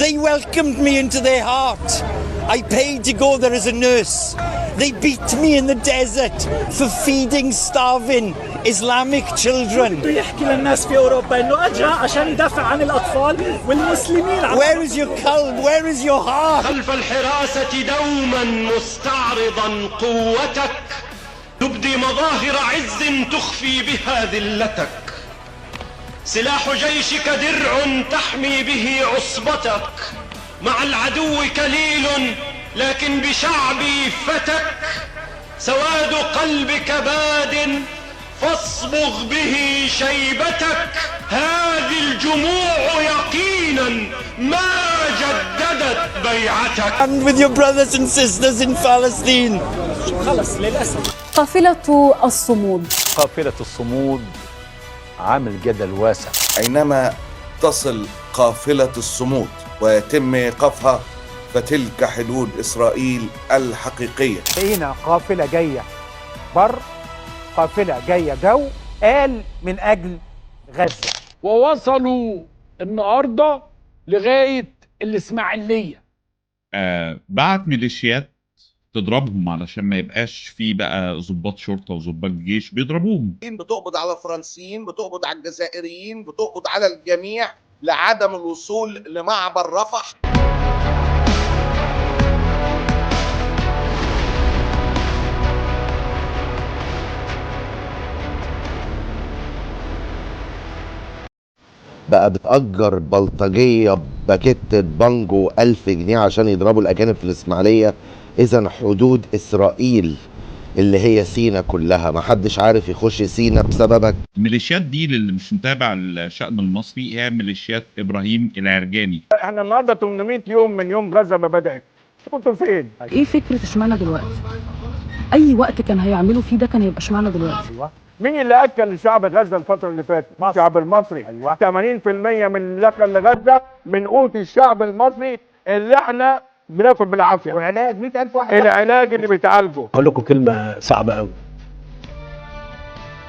They welcomed me into their heart. I paid to go there as a nurse. They beat me in the desert for feeding starving Islamic children. يحكي للناس في أوروبا إنه أجا عشان يدافع عن الأطفال والمسلمين. Where is your qalb? Where is your heart? خلف الحراسة دوما مستعرضا قوتك، تبدي مظاهر عز تخفي بها ذلتك. سلاح جيشك درع تحمي به عصبتك، مع العدو كليل لكن بشعبي فتك. سواد قلبك باد فاصبغ به شيبتك. هذه الجموع يقينا ما جددت بيعتك. And with your brothers and sisters in Palestine. خلص للأسف. قافلة الصمود. قافلة الصمود عامل جدل واسع. أينما تصل قافلة الصمود ويتم إيقافها فتلك حدود إسرائيل الحقيقية. هنا قافلة جاية بر، قافلة جاية جو، قال من أجل غزة. ووصلوا النهارده لغاية الإسماعيلية. بعت ميليشيات تضربهم علشان ما يبقاش في بقى ضباط شرطة وضباط جيش بيضربوهم. بتقبض على الفرنسيين، بتقبض على الجزائريين، بتقبض على الجميع لعدم الوصول لمعبر رفح. بقى بتأجر بلطجية باكيتة بانجو 1000 جنيه عشان يضربوا الأجانب في الإسماعيلية. إذا حدود إسرائيل اللي هي سينا كلها محدش عارف يخش سينا بسببك. الميليشيات دي اللي مش متابع الشأن المصري هي ميليشيات إبراهيم العرجاني. احنا النهارده 800 يوم من يوم غزة ما بدأت. كنتوا فين؟ ايه فكرة اشمعنى دلوقتي؟ أي وقت كان هيعملوا فيه ده كان هيبقى اشمعنى دلوقتي؟ مين اللي أكل شعب غزة الفترة اللي فاتت؟ الشعب المصري. 80% من اللي أكل لغزة من قوت الشعب المصري اللي احنا بناكل بالعافية. والعلاج 100,000 واحد. العلاج اللي بيتعالجوا. أقول لكم كلمة صعبة أوي.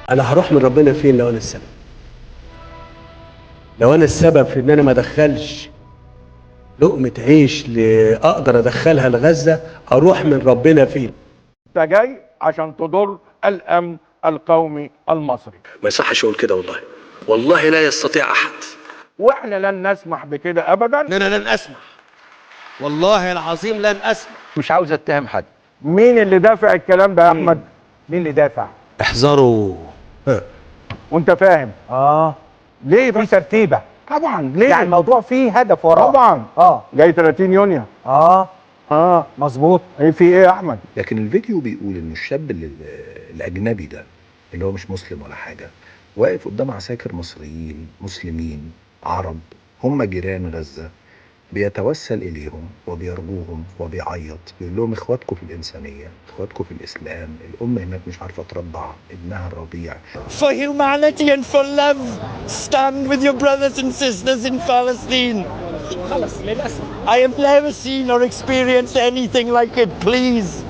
أنا هروح من ربنا فين لو أنا السبب؟ لو أنا السبب في إن أنا ما أدخلش لقمة عيش أقدر أدخلها لغزة، أروح من ربنا فين؟ أنت جاي عشان تضر الأمن القومي المصري. ما يصحش أقول كده والله. والله لا يستطيع أحد. وإحنا لن نسمح بكده أبدا. أنا لن أسمح. والله العظيم لن أسمح. مش عاوز اتهم حد. مين اللي دافع الكلام ده يا أحمد؟ مين اللي دافع؟ احذروا. وأنت فاهم؟ ليه في ترتيبة؟ طبعا ليه؟ يعني الموضوع فيه هدف وراه. طبعا. جاي 30 يونيو. مظبوط. ايه في ايه يا احمد؟ لكن الفيديو بيقول ان الشاب الاجنبي ده اللي هو مش مسلم ولا حاجه واقف قدام عساكر مصريين مسلمين عرب هم جيران غزه، بيتوسل اليهم وبيرجوهم وبيعيط، بيقول لهم اخواتكم في الانسانيه، اخواتكم في الاسلام، الام هناك مش عارفه ترضع ابنها الرضيع. For humanity and for love, stand with your brothers and sisters in Palestine. خلص للأسف. I have never seen or experienced anything like it, please.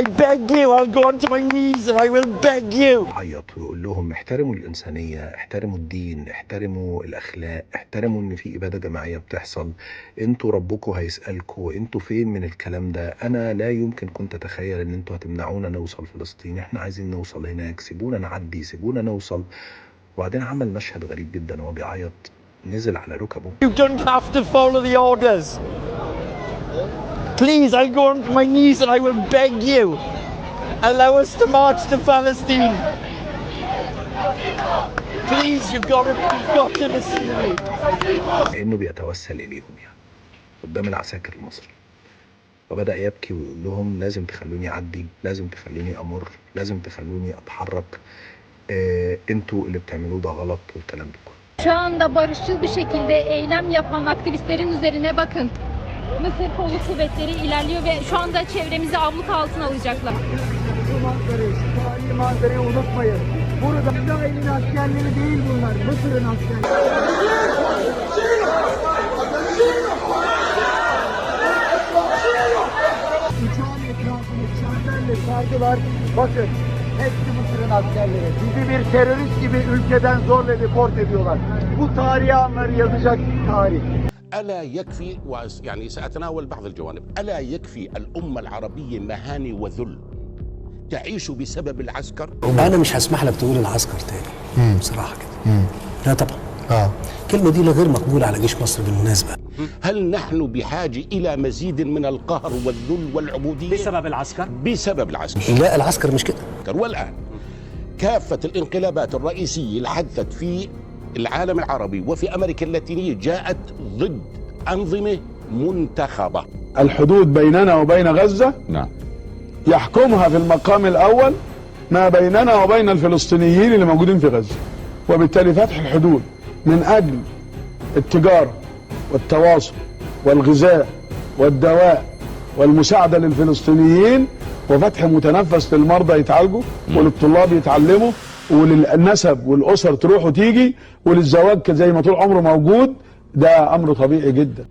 I beg you, I'll go onto my knees and I will beg you. عيط ويقول لهم احترموا الإنسانية، احترموا الدين، احترموا الأخلاق، احترموا إن في إبادة جماعية بتحصل، انتوا ربكم هيسألكوا انتوا فين من الكلام ده. أنا لا يمكن كنت أتخيل إن انتوا هتمنعونا نوصل فلسطين، احنا عايزين نوصل هناك، سيبونا نعدي، سيبونا نوصل. وبعدين عمل مشهد غريب جدا وهو بيعيط، نزل على ركبه. You don't have to follow the orders. Please, I'll go on my knees and I will beg you. Allow us to march to Palestine. Please, you've got to listen to me. لأنه بيتوسل إليهم يعني قدام العساكر المصري، فبدأ يبكي ويقول لهم لازم تخلوني أعدي، لازم تخلوني أمر، لازم تخلوني أتحرك. انتوا اللي بتعملوه ده غلط والكلام ده كله. Şu anda barışçıl bir şekilde eylem yapan aktivistlerin üzerine bakın. Mısır kolu kuvvetleri ilerliyor ve şu anda çevremizi abluka altına alacaklar. Bu manzarayı, şu tarihi manzarayı unutmayın. Burada İsrail'in askerleri değil bunlar, Mısır'ın askerleri. Uçağın etrafını çemberle sardılar. Bakın, hepsi Mısır'ın askerleri. Bizi bir terörist gibi ülkeden zorla deport ediyorlar. Bu tarihi anları yazacak التاريخ. ألا يكفي، يعني سأتناول بعض الجوانب، ألا يكفي الأمة العربية مهانة وذل تعيش بسبب العسكر؟ انا مش هسمح لك تقول العسكر تاني بصراحه كده. لا طبعا. الكلمه دي غير مقبوله على جيش مصر بالمناسبه. هل نحن بحاجه الى مزيد من القهر والذل والعبوديه بسبب العسكر؟ بسبب العسكر. لا العسكر مش كده. والان كافه الانقلابات الرئيسيه اللي حدثت في العالم العربي وفي امريكا اللاتينيه جاءت ضد انظمه منتخبه. الحدود بيننا وبين غزة نعم يحكمها في المقام الأول ما بيننا وبين الفلسطينيين اللي موجودين في غزة، وبالتالي فتح الحدود من أجل التجارة والتواصل والغذاء والدواء والمساعدة للفلسطينيين، وفتح متنفس للمرضى يتعالجوا وللطلاب يتعلموا وللنسب والأسر تروح وتيجي وللزواج زي ما طول عمره موجود. ده أمر طبيعي جدا.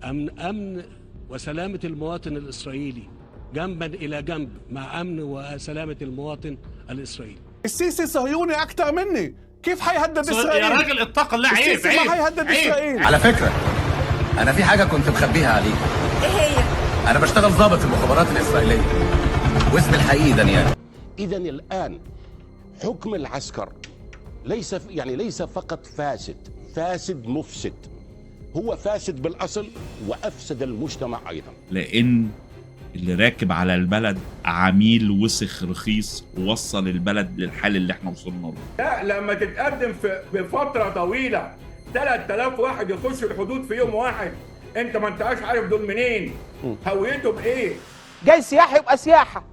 أمن وسلامة المواطن الإسرائيلي جنبا إلى جنب مع أمن وسلامة المواطن الإسرائيلي. السيسي صهيوني أكتر مني، كيف هيهدد إسرائيل؟ يا راجل اتق الله، عيب السيسي ما هيهدد إسرائيل. على فكرة أنا في حاجة كنت مخبيها عليك. إيه هي؟ أنا بشتغل ضابط في المخابرات الإسرائيلية واسمي الحقيقي دانيال. إذا الآن حكم العسكر ليس فقط فاسد مفسد، هو فاسد بالأصل وأفسد المجتمع أيضا. لأن اللي راكب على البلد عميل وسخ رخيص ووصل البلد للحال اللي احنا وصلنا له. لا لما تتقدم في فترة طويلة 3000 واحد يخش الحدود في يوم واحد، انت ما انتش عارف دول منين، هويتهم ايه. جاي سياحة يبقى سياحة،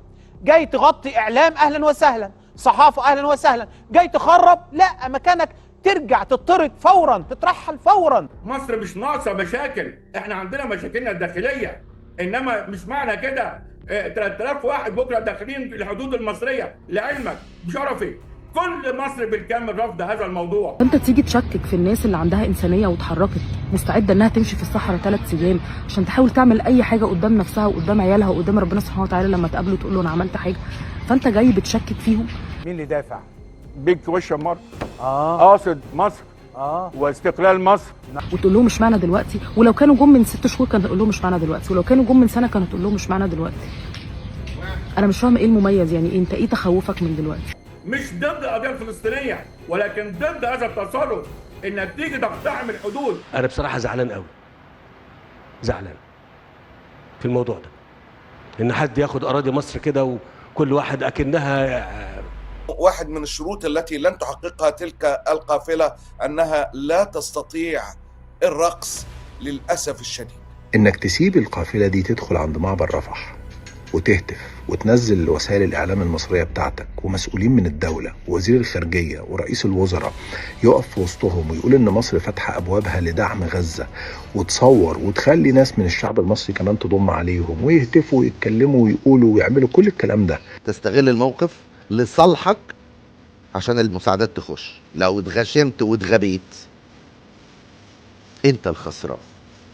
جاي تغطي اعلام اهلا وسهلا، صحافة اهلا وسهلا، جاي تخرب لا، مكانك ترجع تطرد فورا، تترحل فورا. مصر مش ناقصة مشاكل، احنا عندنا مشاكلنا الداخلية، انما مش معنى كده 3000 واحد بكره داخلين في الحدود المصريه. لعلمك بشرفي كل مصر بالكامل رفض هذا الموضوع. انت تيجي تشكك في الناس اللي عندها انسانيه واتحركت مستعده انها تمشي في الصحراء 3 ايام عشان تحاول تعمل اي حاجه قدام نفسها وقدام عيالها وقدام ربنا سبحانه وتعالى لما تقابله تقول له انا عملت حاجه، فانت جاي بتشكك فيهم. مين اللي دافع؟ بيج كويشن مارك. قاصد مصر واستقلال مصر، وتقول لهم مش معنى دلوقتي، ولو كانوا جم من 6 شهور كانت تقول لهم مش معنى دلوقتي، ولو كانوا جم من سنه كانت تقول لهم مش معنى دلوقتي. انا مش فاهمه ايه المميز، يعني انت ايه تخوفك من دلوقتي؟ مش ضد القضيه الفلسطينيه، ولكن ضد هذا التصرف انك تيجي تقتحم الحدود. انا بصراحه زعلان قوي، زعلان في الموضوع ده، ان حد ياخد اراضي مصر كده وكل واحد اكنها. واحد من الشروط التي لن تحققها تلك القافلة أنها لا تستطيع الرقص للأسف الشديد. إنك تسيب القافلة دي تدخل عند معبر رفح وتهتف وتنزل وسائل الإعلام المصرية بتاعتك ومسؤولين من الدولة ووزير الخارجية ورئيس الوزراء يقف في وسطهم ويقول إن مصر فاتحة أبوابها لدعم غزة، وتصور وتخلي ناس من الشعب المصري كمان تضم عليهم ويهتفوا ويتكلموا ويقولوا ويعملوا كل الكلام ده. تستغل الموقف لصالحك عشان المساعدات تخش. لو اتغشمت واتغبيت انت الخسران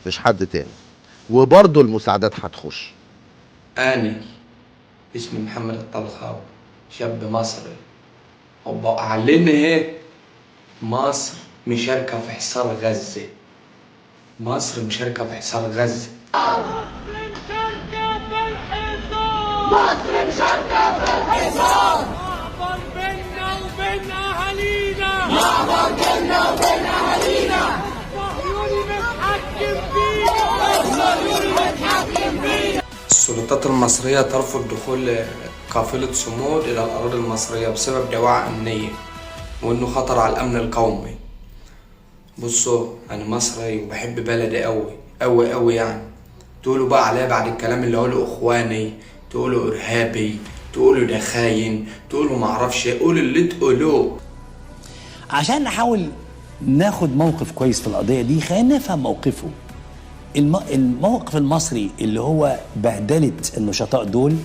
مش حد تاني، وبرضه المساعدات هتخش. أنا اسمي محمد الطلخاوي، شاب مصري، وبأعلن هيك مصر مشاركة في حصار غزة. مصر مشاركة في حصار غزة. مصر مشاركة في الحصار. معبر بيننا وبين أهالينا. معبر بيننا وبين أهالينا. الصهيوني متحكم فينا. الصهيوني متحكم فينا. السلطات المصرية ترفض دخول قافلة صمود إلى الأراضي المصرية بسبب دواعي أمنية وإنه خطر على الأمن القومي. بصوا أنا مصري وبحب بلدي أوي أوي أوي، يعني تقولوا بقى عليا بعد الكلام اللي هقوله إخواني، تقولوا إرهابي، تقولوا ده خاين، تقولوا معرفش، قولوا اللي تقولوه. عشان نحاول ناخد موقف كويس في القضية دي خلينا نفهم موقفه. الموقف المصري اللي هو بهدلة النشطاء دول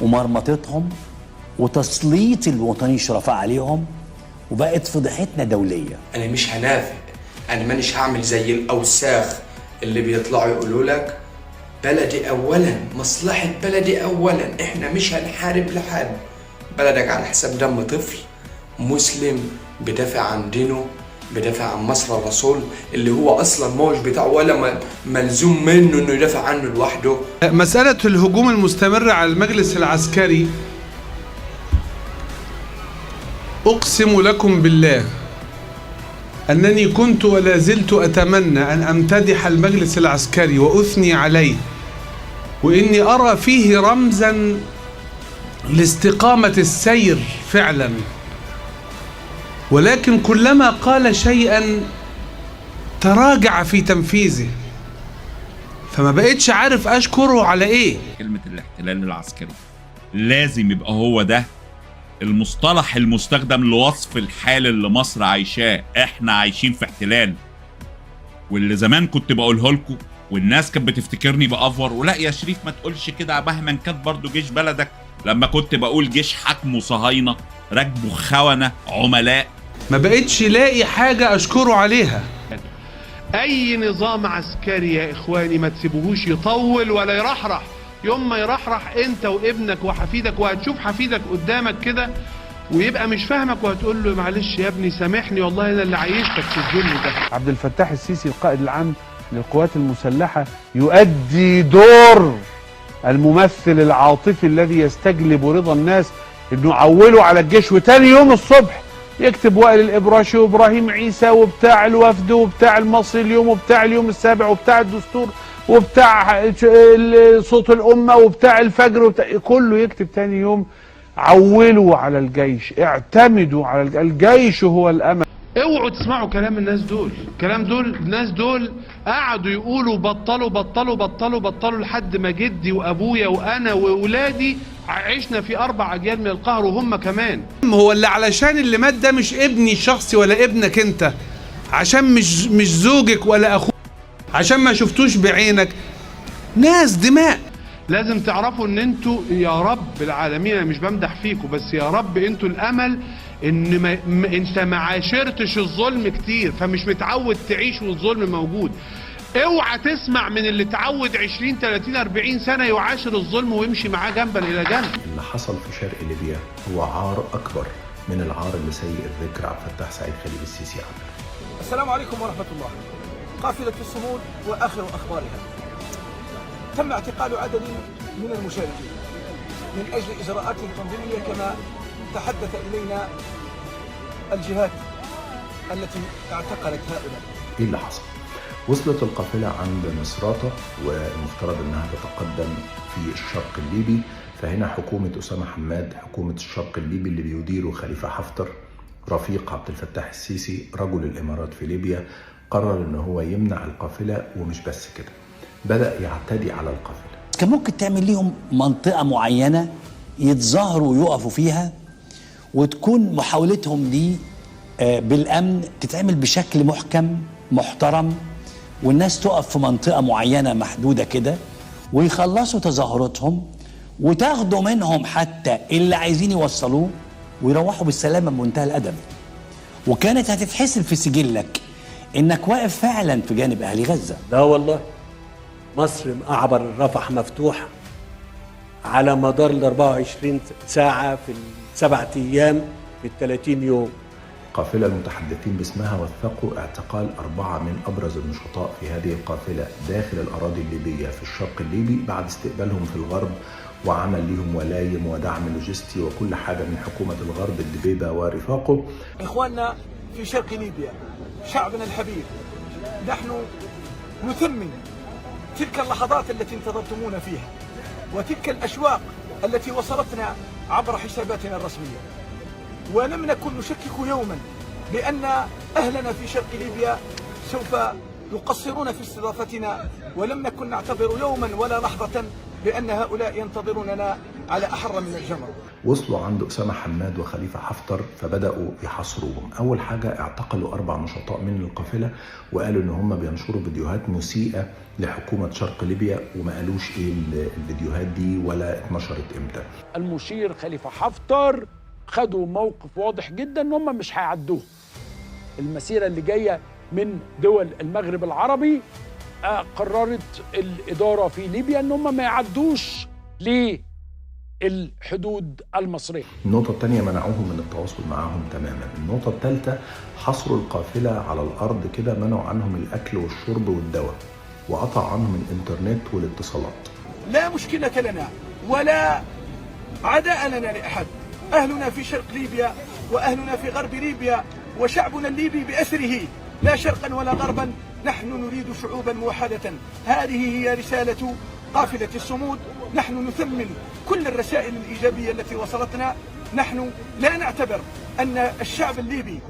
ومرمطتهم وتسليط الوطنيين الشرفاء عليهم، وبقت فضيحتنا دولية. أنا مش هنافق، أنا مانيش هعمل زي الأوساخ اللي بيطلعوا يقولوا لك بلدي أولا، مصلحة بلدي أولا، إحنا مش هنحارب لحد. بلدك على حساب دم طفل مسلم بدافع عن دينه، بدافع عن مصر الرسول اللي هو اصلا ما هوش بتاعه ولا ملزوم منه انه يدافع عنه لوحده. مسألة الهجوم المستمر على المجلس العسكري، أقسم لكم بالله أنني كنت ولا زلت أتمنى أن أمتدح المجلس العسكري وأثني عليه، وإني أرى فيه رمزا لاستقامة السير فعلا، ولكن كلما قال شيئا تراجع في تنفيذه، فما بقتش عارف أشكره على إيه. كلمة الاحتلال العسكري لازم يبقى هو ده المصطلح المستخدم لوصف الحال اللي مصر عايشاه. احنا عايشين في احتلال، واللي زمان كنت بقوله لكم والناس كانت بتفتكرني بأفور، ولا يا شريف ما تقولش كده مهما كان برضو جيش بلدك، لما كنت بقول جيش حكمه صهاينة راكبه خونة عملاء. ما بقتش لاقي حاجة أشكره عليها. أي نظام عسكري يا إخواني ما تسيبوهوش يطول ولا يرحرح. يوم ما يرحرح أنت وابنك وحفيدك، وهتشوف حفيدك قدامك كده ويبقى مش فاهمك وهتقول له معلش يا ابني سامحني والله أنا اللي عايشتك في الظلم ده. عبد الفتاح السيسي القائد العام للقوات المسلحة يؤدي دور الممثل العاطفي الذي يستجلب رضا الناس، انه عولوا على الجيش وتاني يوم الصبح يكتب وائل الإبراشي وإبراهيم عيسى وبتاع الوفد وبتاع المصري اليوم وبتاع اليوم السابع وبتاع الدستور وبتاع صوت الأمة وبتاع الفجر وبتاع كله يكتب تاني يوم عولوا على الجيش، اعتمدوا على الجيش هو الأمل. اوعوا تسمعوا كلام الناس دول، الناس دول قعدوا يقولوا بطلوا بطلوا بطلوا بطلوا لحد ما جدي وابويا وانا واولادي عشنا في 4 أجيال من القهر وهم كمان. هو اللي علشان اللي مات ده مش ابني الشخصي ولا ابنك انت، عشان مش زوجك ولا اخوك، عشان ما شفتوش بعينك، ناس دماء. لازم تعرفوا ان انتوا يا رب العالمين، انا مش بمدح فيكم بس يا رب انتوا الامل ان انت ما عاشرتش الظلم كتير فمش متعود تعيش والظلم موجود. اوعى تسمع من اللي اتعود 20 30 40 سنه يعاشر الظلم ويمشي معاه جنبا الى جنب. اللي حصل في شرق ليبيا هو عار اكبر من العار اللي سيء الذكر عبد الفتاح سعيد خليل السيسي عمله. السلام عليكم ورحمه الله. قافله الصمود واخر اخبارها. تم اعتقال عدد من المشاركين من اجل اجراءات تنظيميه كما تحدث الينا الجهات التي اعتقلت هؤلاء. ايه اللي حصل؟ وصلت القافله عند مصراتة والمفترض انها تتقدم في الشرق الليبي، فهنا حكومه اسامه حماد، حكومه الشرق الليبي اللي بيديره خليفه حفتر رفيق عبد الفتاح السيسي رجل الامارات في ليبيا، قرر ان هو يمنع القافله. ومش بس كده، بدأ يعتدي على القافله. كان ممكن تعمل ليهم منطقه معينه يتظاهروا ويقفوا فيها، وتكون محاولتهم دي بالامن تتعمل بشكل محكم محترم، والناس تقف في منطقه معينه محدوده كده ويخلصوا تظاهراتهم، وتاخدوا منهم حتى اللي عايزين يوصلوه ويروحوا بالسلامه بمنتهى الادب. وكانت هتتحسب في سجلك انك واقف فعلا في جانب اهل غزه. لا والله، مصر أعبر رفح مفتوح على مدار ال 24 ساعة في ال7 أيام في ال30 يوم. قافلة المتحدثين باسمها وثقوا اعتقال 4 من أبرز النشطاء في هذه القافلة داخل الأراضي الليبية في الشرق الليبي بعد استقبالهم في الغرب وعمل لهم ولايم ودعم لوجستي وكل حاجة من حكومة الغرب الدبيبة ورفاقه. إخواننا في شرق ليبيا شعبنا الحبيب، نحن نثمن تلك اللحظات التي انتظرتمونا فيها وتلك الأشواق التي وصلتنا عبر حساباتنا الرسمية، ولم نكن نشكك يوما بأن أهلنا في شرق ليبيا سوف يقصرون في استضافتنا، ولم نكن نعتبر يوما ولا لحظة بأن هؤلاء ينتظروننا على أحر من الجمر. وصلوا عند أسامة حماد وخليفة حفتر فبدأوا يحاصروهم. أول حاجة اعتقلوا 4 نشطاء من القافلة وقالوا إن هم بينشروا فيديوهات مسيئة لحكومة شرق ليبيا، وما قالوش إيه الفيديوهات دي ولا اتنشرت إمتى. المشير خليفة حفتر خدوا موقف واضح جدا إن هم مش هيعدوه. المسيرة اللي جاية من دول المغرب العربي قررت الإدارة في ليبيا إن هم ما يعدوش. ليه؟ الحدود المصرية. النقطة الثانية منعوهم من التواصل معهم تماما. النقطة الثالثة حصروا القافلة على الأرض كده، منعوا عنهم الأكل والشرب والدواء، وقطع عنهم الإنترنت والاتصالات. لا مشكلة لنا ولا عداء لنا لأحد. أهلنا في شرق ليبيا وأهلنا في غرب ليبيا وشعبنا الليبي بأسره، لا شرقا ولا غربا. نحن نريد شعوبا موحدة. هذه هي رسالة قافلة الصمود. نحن نثمن كل الرسائل الإيجابية التي وصلتنا. نحن لا نعتبر أن الشعب الليبي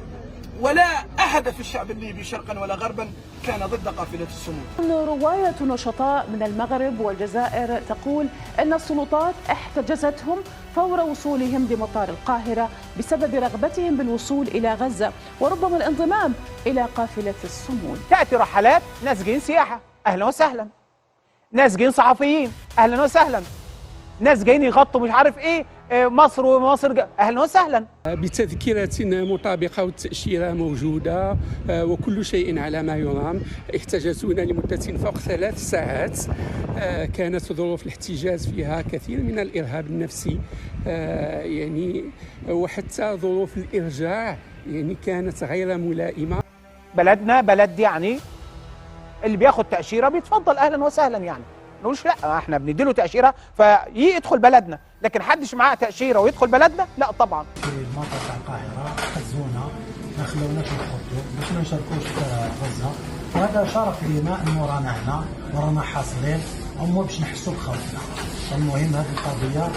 ولا أحد في الشعب الليبي شرقا ولا غربا كان ضد قافلة الصمود. رواية نشطاء من المغرب والجزائر تقول أن السلطات احتجزتهم فور وصولهم بمطار القاهرة بسبب رغبتهم بالوصول إلى غزة وربما الانضمام إلى قافلة الصمود. تأتي رحلات ناس جايين سياحة، أهلا وسهلا. ناس جايين صحفيين، أهلا وسهلا. ناس جايين يغطوا مش عارف ايه مصر ومصر اهلا وسهلا. بتذكرة مطابقة والتأشيرة موجودة وكل شيء على ما يرام. احتجزونا لمدة فوق 3 ساعات. كانت ظروف الاحتجاز فيها كثير من الإرهاب النفسي يعني، وحتى ظروف الإرجاع يعني كانت غير ملائمة. بلدنا بلد يعني اللي بياخد تأشيرة بيتفضل أهلا وسهلا، يعني نقولش لا احنا بنديله تأشيرة فيدخل بلدنا، لكن حدش معاه تأشيرة ويدخل بلدنا لا طبعا. في المطار تاع القاهرة خزونا ما خلوناش نخرجوا باش ما نشاركوش في غزة، وهذا شرف لينا انه رانا هنا ورانا حاصلين ومو باش نحسوا بخوفنا. المهم هذه القضية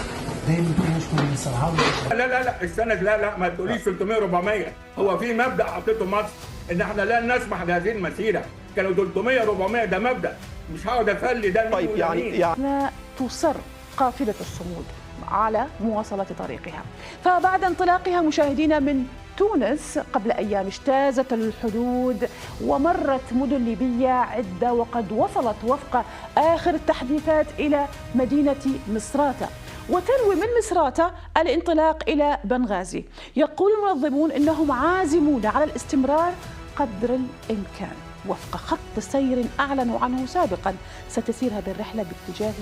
دايما كاين شكون ينصرها. لا السند لا ما تقوليش 300 400. هو في مبدأ حطيته مصر ان احنا لا نسمح بهذه المسيرة. كانوا 300 400 ده مبدأ، مش هقعد افلي ده. طيب يعني تصر قافلة الصمود على مواصلة طريقها. فبعد انطلاقها مشاهدينا من تونس قبل أيام اجتازت الحدود ومرت مدن ليبية عدة، وقد وصلت وفق آخر التحديثات إلى مدينة مصراتة، وتنوي من مصراتة الانطلاق إلى بنغازي. يقول المنظمون إنهم عازمون على الاستمرار قدر الإمكان وفق خط سير أعلنوا عنه سابقا. ستسير هذه الرحلة باتجاه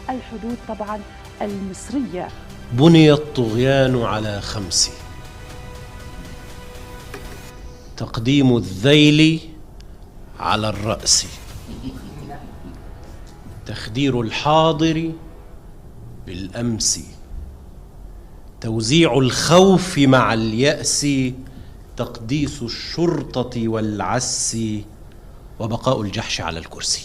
الحدود طبعا المصرية. بني الطغيان على 5: تقديم الذيل على الرأس، تخدير الحاضر بالأمس، توزيع الخوف مع اليأس، تقديس الشرطة والعس، وبقاء الجحش على الكرسي.